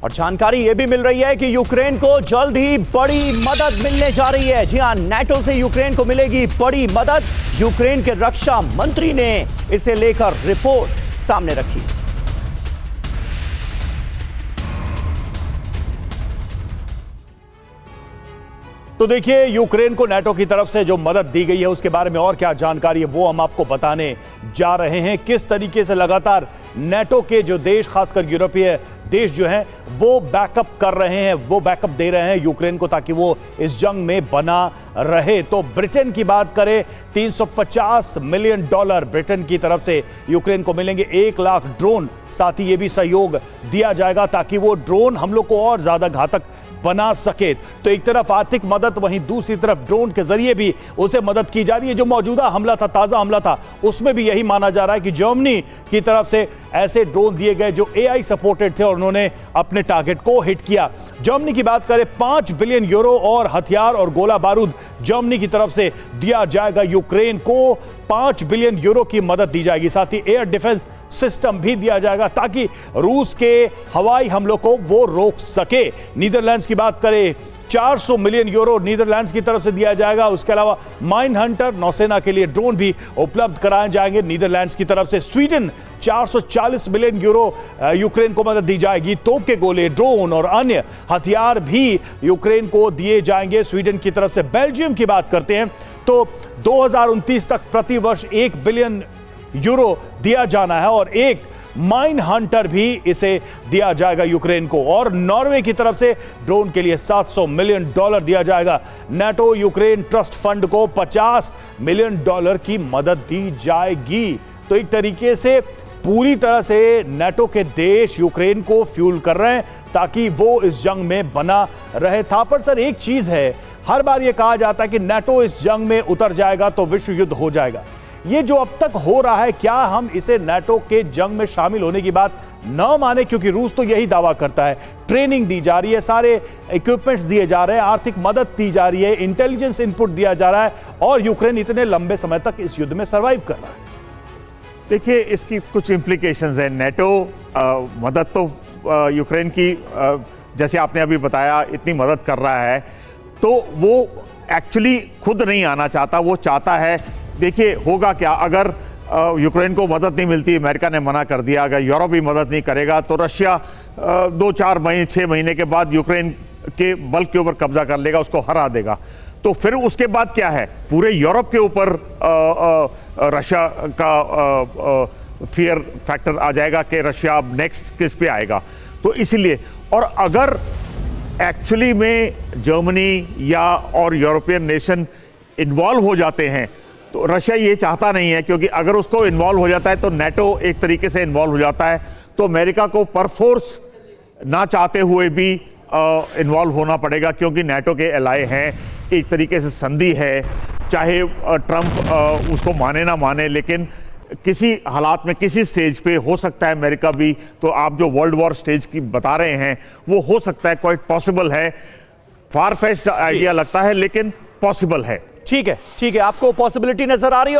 और जानकारी यह भी मिल रही है कि यूक्रेन को जल्द ही बड़ी मदद मिलने जा रही है। जी हां, नाटो से यूक्रेन को मिलेगी बड़ी मदद। यूक्रेन के रक्षा मंत्री ने इसे लेकर रिपोर्ट सामने रखी। तो देखिए, यूक्रेन को नाटो की तरफ से जो मदद दी गई है उसके बारे में और क्या जानकारी है वो हम आपको बताने जा रहे हैं। किस तरीके से लगातार नाटो के जो देश, खासकर यूरोपीय देश जो हैं, वो बैकअप कर रहे हैं, वो बैकअप दे रहे हैं यूक्रेन को ताकि वो इस जंग में बना रहे। तो ब्रिटेन की बात करें, $350 मिलियन ब्रिटेन की तरफ से यूक्रेन को मिलेंगे। 1 लाख ड्रोन, साथ ही ये भी सहयोग दिया जाएगा ताकि वो ड्रोन हमलों को और ज्यादा घातक बना सके। तो एक तरफ आर्थिक मदद, वहीं दूसरी तरफ ड्रोन के जरिए भी उसे मदद की जा रही है। जो मौजूदा हमला था, ताजा हमला था, उसमें भी यही माना जा रहा है कि जर्मनी की तरफ से ऐसे ड्रोन दिए गए जो AI सपोर्टेड थे और उन्होंने अपने टारगेट को हिट किया। जर्मनी की बात करें, 5 बिलियन यूरो और हथियार और गोला बारूद जर्मनी की तरफ से दिया जाएगा। यूक्रेन को 5 बिलियन यूरो की मदद दी जाएगी। साथ ही एयर डिफेंस सिस्टम भी दिया जाएगा ताकि रूस के हवाई हमलों को वो रोक सके। नीदरलैंड्स की बात करें, 400 मिलियन यूरो नीदरलैंड्स की तरफ से दिया जाएगा। उसके अलावा माइन हंटर नौसेना के लिए ड्रोन भी उपलब्ध कराए जाएंगे नीदरलैंड्स की तरफ से। स्वीडन 440 मिलियन यूरो यूक्रेन को मदद दी जाएगी। तोप के गोले, ड्रोन और अन्य हथियार भी यूक्रेन को दिए जाएंगे स्वीडन की तरफ से। बेल्जियम की बात करते हैं तो 2029 तक प्रति वर्ष 1 बिलियन यूरो दिया जाना है और एक माइन हंटर भी इसे दिया जाएगा यूक्रेन को। और नॉर्वे की तरफ से ड्रोन के लिए $700 मिलियन दिया जाएगा। नाटो यूक्रेन ट्रस्ट फंड को $50 मिलियन की मदद दी जाएगी। तो एक तरीके से पूरी तरह से नाटो के देश यूक्रेन को फ्यूल कर रहे हैं ताकि वो इस जंग में बना रहे था। पर सर, एक चीज है, हर बार यह कहा जाता है कि नाटो इस जंग में उतर जाएगा तो विश्व युद्ध हो जाएगा। ये जो अब तक हो रहा है, क्या हम इसे नाटो के जंग में शामिल होने की बात न माने? क्योंकि रूस तो यही दावा करता है। ट्रेनिंग दी जा रही है, सारे इक्विपमेंट्स दिए जा रहे हैं, आर्थिक मदद दी जा रही है, इंटेलिजेंस इनपुट दिया जा रहा है और यूक्रेन इतने लंबे समय तक इस युद्ध में सर्वाइव कर रहा है। देखिए, इसकी कुछ इंप्लीकेशंस है। नाटो मदद तो यूक्रेन की, जैसे आपने अभी बताया, इतनी मदद कर रहा है तो वो एक्चुअली खुद नहीं आना चाहता, वो चाहता है। देखिए होगा क्या अगर यूक्रेन को मदद नहीं मिलती, अमेरिका ने मना कर दिया, अगर यूरोप भी मदद नहीं करेगा तो रशिया 2-4 महीने 6 महीने के बाद यूक्रेन के बल्क के ऊपर कब्जा कर लेगा, उसको हरा देगा। तो फिर उसके बाद क्या है, पूरे यूरोप के ऊपर रशिया का फियर फैक्टर आ जाएगा कि रशिया अब नेक्स्ट किस पे आएगा। तो इसीलिए, और अगर एक्चुअली में जर्मनी या और यूरोपियन नेशन इन्वॉल्व हो जाते हैं तो रशिया ये चाहता नहीं है, क्योंकि अगर उसको इन्वॉल्व हो जाता है तो नाटो एक तरीके से इन्वॉल्व हो जाता है, तो अमेरिका को परफोर्स ना चाहते हुए भी इन्वॉल्व होना पड़ेगा, क्योंकि नाटो के एलाय हैं। एक तरीके से संधि है, चाहे ट्रंप उसको माने ना माने, लेकिन किसी हालात में किसी स्टेज पे हो सकता है अमेरिका भी। तो आप जो वर्ल्ड वॉर स्टेज की बता रहे हैं वो हो सकता है, क्वाइट पॉसिबल है। फार फेच्ड आइडिया लगता है लेकिन पॉसिबल है। ठीक है, आपको पॉसिबिलिटी नजर आ रही है।